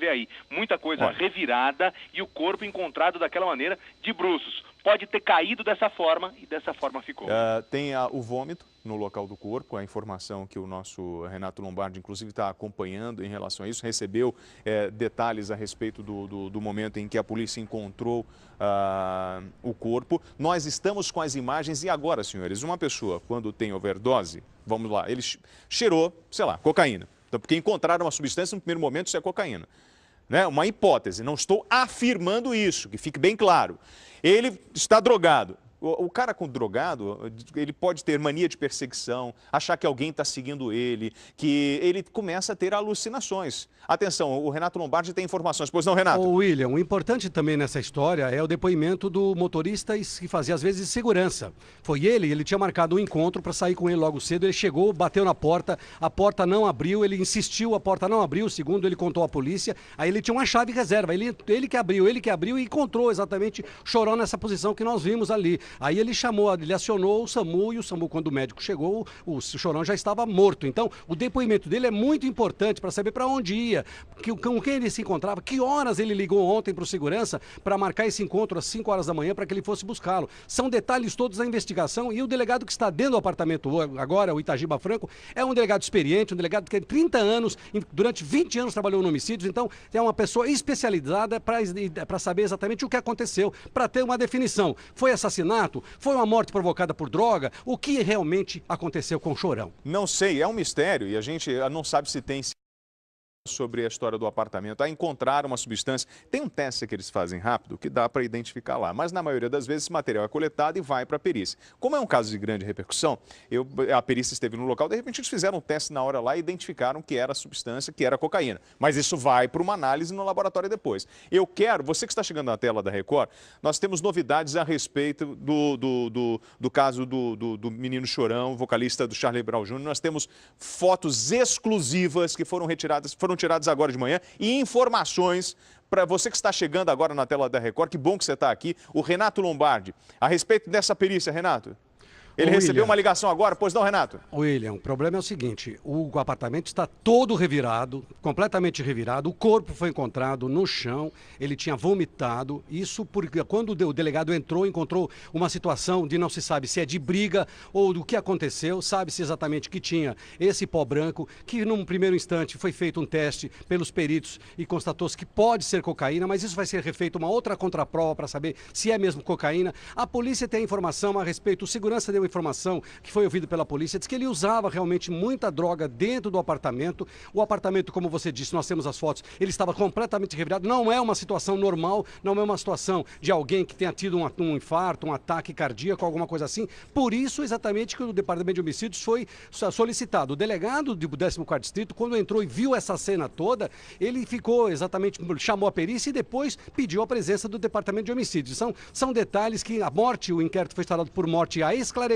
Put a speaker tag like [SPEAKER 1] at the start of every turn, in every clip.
[SPEAKER 1] vê aí muita coisa revirada e o corpo encontrado daquela maneira, de bruços. Pode ter caído dessa forma e dessa forma ficou.
[SPEAKER 2] Tem o vômito no local do corpo, a informação que o nosso Renato Lombardi, inclusive, está acompanhando em relação a isso, recebeu detalhes a respeito do momento em que a polícia encontrou o corpo. Nós estamos com as imagens e agora, senhores, uma pessoa, quando tem overdose, vamos lá, ele cheirou, sei lá, cocaína. Então, porque encontraram uma substância, no primeiro momento, isso é cocaína. Né? Uma hipótese, não estou afirmando isso, que fique bem claro. Ele está drogado. O cara com drogado, ele pode ter mania de perseguição, achar que alguém está seguindo ele, que ele começa a ter alucinações. Atenção, o Renato Lombardi tem informações. Pois não, Renato?
[SPEAKER 3] Ô, William, o importante também nessa história é o depoimento do motorista que fazia, às vezes, segurança. Foi ele tinha marcado um encontro para sair com ele logo cedo, ele chegou, bateu na porta, a porta não abriu, ele insistiu, a porta não abriu, segundo ele contou à polícia, aí ele tinha uma chave reserva, ele que abriu e encontrou exatamente o Chorão nessa posição que nós vimos ali. Aí ele acionou o SAMU e o SAMU, quando o médico chegou, o Chorão já estava morto. Então, o depoimento dele é muito importante para saber para onde ia, com quem ele se encontrava, que horas ele ligou ontem para o segurança para marcar esse encontro às 5 horas da manhã para que ele fosse buscá-lo. São detalhes todos da investigação e o delegado que está dentro do apartamento agora, o Itagiba Franco, é um delegado experiente, um delegado que tem 30 anos, durante 20 anos trabalhou em homicídios, então é uma pessoa especializada para saber exatamente o que aconteceu, para ter uma definição. Foi assassinato? Foi uma morte provocada por droga? O que realmente aconteceu com o Chorão?
[SPEAKER 2] Não sei, é um mistério e a gente não sabe se tem sobre a história do apartamento, a encontrar uma substância. Tem um teste que eles fazem rápido que dá para identificar lá, mas na maioria das vezes esse material é coletado e vai para a perícia. Como é um caso de grande repercussão, a perícia esteve no local, de repente eles fizeram um teste na hora lá e identificaram que era a substância, que era cocaína. Mas isso vai para uma análise no laboratório depois. Você que está chegando na tela da Record, nós temos novidades a respeito do caso do menino Chorão, vocalista do Charlie Brown Jr. Nós temos fotos exclusivas que foram tiradas agora de manhã e informações para você que está chegando agora na tela da Record. Que bom que você está aqui. O Renato Lombardi, a respeito dessa perícia, Renato. Ele recebeu uma ligação agora, pois não, Renato?
[SPEAKER 3] William, o problema é o seguinte, o apartamento está todo revirado, completamente revirado, o corpo foi encontrado no chão, ele tinha vomitado, isso porque quando o delegado encontrou uma situação de não se sabe se é de briga ou do que aconteceu, sabe-se exatamente que tinha esse pó branco, que num primeiro instante foi feito um teste pelos peritos e constatou-se que pode ser cocaína, mas isso vai ser refeito uma outra contraprova para saber se é mesmo cocaína. A polícia tem informação a respeito, o segurança deu informação que foi ouvido pela polícia, diz que ele usava realmente muita droga dentro do apartamento. O apartamento, como você disse, nós temos as fotos, ele estava completamente revirado. Não é uma situação normal, não é uma situação de alguém que tenha tido um infarto, um ataque cardíaco, alguma coisa assim. Por isso, exatamente, que o Departamento de Homicídios foi solicitado. O delegado do 14º Distrito, quando entrou e viu essa cena toda, ele ficou exatamente, chamou a perícia e depois pediu a presença do Departamento de Homicídios. São detalhes que a morte, o inquérito foi instaurado por morte a esclarecer.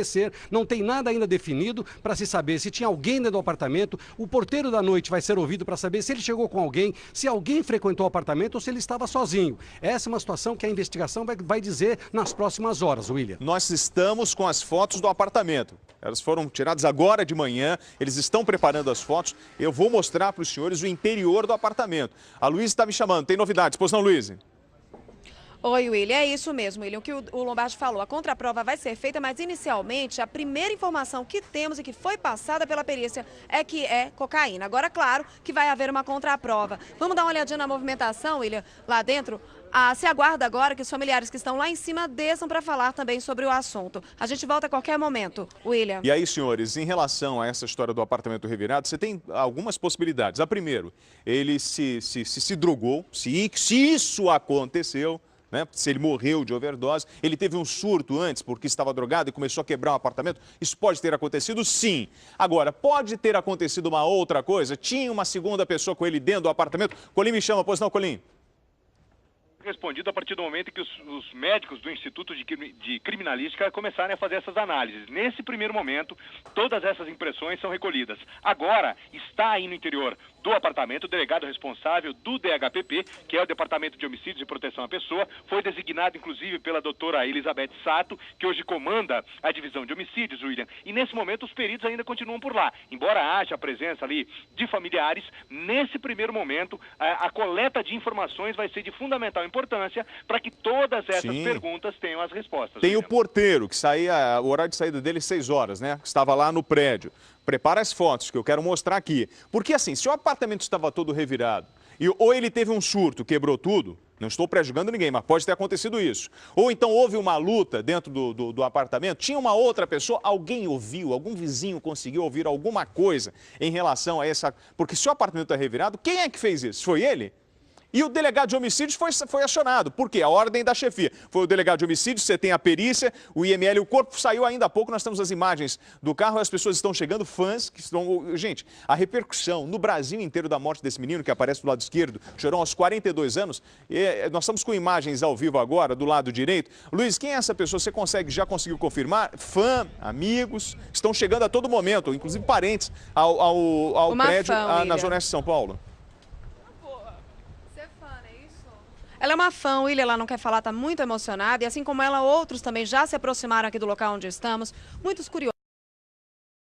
[SPEAKER 3] Não tem nada ainda definido para se saber se tinha alguém dentro do apartamento. O porteiro da noite vai ser ouvido para saber se ele chegou com alguém, se alguém frequentou o apartamento ou se ele estava sozinho. Essa é uma situação que a investigação vai dizer nas próximas horas, William.
[SPEAKER 2] Nós estamos com as fotos do apartamento. Elas foram tiradas agora de manhã, eles estão preparando as fotos. Eu vou mostrar para os senhores o interior do apartamento. A Luísa está me chamando, tem novidades, pois não, Luísa?
[SPEAKER 4] Oi, William, é isso mesmo, William, o que o Lombardi falou. A contraprova vai ser feita, mas inicialmente a primeira informação que temos e que foi passada pela perícia é que é cocaína. Agora, claro que vai haver uma contraprova. Vamos dar uma olhadinha na movimentação, William, lá dentro? Se aguarda agora que os familiares que estão lá em cima desçam para falar também sobre o assunto. A gente volta a qualquer momento, William.
[SPEAKER 2] E aí, senhores, em relação a essa história do apartamento revirado, você tem algumas possibilidades. A primeiro, ele se drogou, se isso aconteceu, né? Se ele morreu de overdose, ele teve um surto antes porque estava drogado e começou a quebrar um apartamento. Isso pode ter acontecido? Sim. Agora, pode ter acontecido uma outra coisa? Tinha uma segunda pessoa com ele dentro do apartamento? Colim me chama, pois não, Colim?
[SPEAKER 1] Respondido a partir do momento que os médicos do Instituto de Criminalística começarem a fazer essas análises. Nesse primeiro momento, todas essas impressões são recolhidas. Agora, está aí no interior do apartamento. O delegado responsável do DHPP, que é o Departamento de Homicídios e Proteção à Pessoa, foi designado inclusive pela doutora Elizabeth Sato, que hoje comanda a divisão de homicídios, William. E nesse momento os peritos ainda continuam por lá. Embora haja a presença ali de familiares, nesse primeiro momento a coleta de informações vai ser de fundamental importância para que todas essas perguntas tenham as respostas.
[SPEAKER 2] Tem o porteiro, que saía, o horário de saída dele 6 horas, né? Que estava lá no prédio. Prepara as fotos que eu quero mostrar aqui. Porque assim, se o apartamento estava todo revirado, ou ele teve um surto, quebrou tudo, não estou prejudicando ninguém, mas pode ter acontecido isso. Ou então houve uma luta dentro do apartamento, tinha uma outra pessoa, alguém ouviu, algum vizinho conseguiu ouvir alguma coisa em relação a essa... Porque se o apartamento está revirado, quem é que fez isso? Foi ele? E o delegado de homicídios foi acionado. Por quê? A ordem da chefia. Foi o delegado de homicídios, você tem a perícia, o IML, o corpo saiu ainda há pouco, nós temos as imagens do carro, as pessoas estão chegando, fãs que estão... Gente, a repercussão no Brasil inteiro da morte desse menino, que aparece do lado esquerdo, chorou aos 42 anos, nós estamos com imagens ao vivo agora, do lado direito. Luiz, quem é essa pessoa? Você já conseguiu confirmar? Fã, amigos, estão chegando a todo momento, inclusive parentes, ao prédio na Zona Oeste de São Paulo.
[SPEAKER 4] Ela é uma fã, William, ela não quer falar, está muito emocionada. E assim como ela, outros também já se aproximaram aqui do local onde estamos. Muitos curiosos.